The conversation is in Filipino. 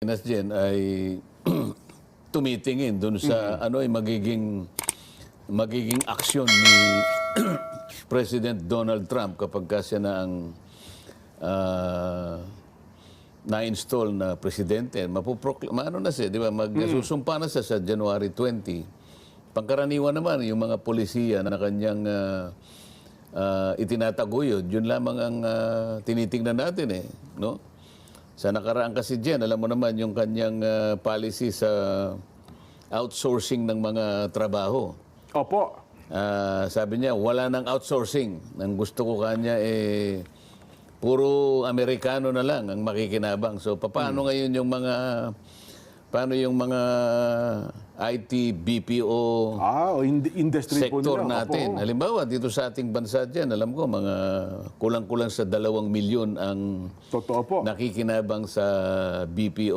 Pinas Jen ay tumitingin dun sa ano ay magiging aksyon ni President Donald Trump kapag siya na ang na-install na presidente. Ano na siya, di ba? Magsusumpa na siya sa January 20. Pangkaraniwan naman, yung mga polisiya na kanyang itinataguyod, yun lamang ang tinitingnan natin eh. No? Sa nakaraan kasi dyan, alam mo naman yung kanyang policy sa outsourcing ng mga trabaho. Opo. Sabi niya, wala nang outsourcing. Ang gusto ko kanya puro Amerikano na lang ang makikinabang. So paano ngayon yung mga IT, BPO Industry po sector nila. natin. Opo. Halimbawa, dito sa ating bansa dyan, alam ko, mga kulang-kulang sa 2 milyon ang Totoo po. nakikinabang sa BPO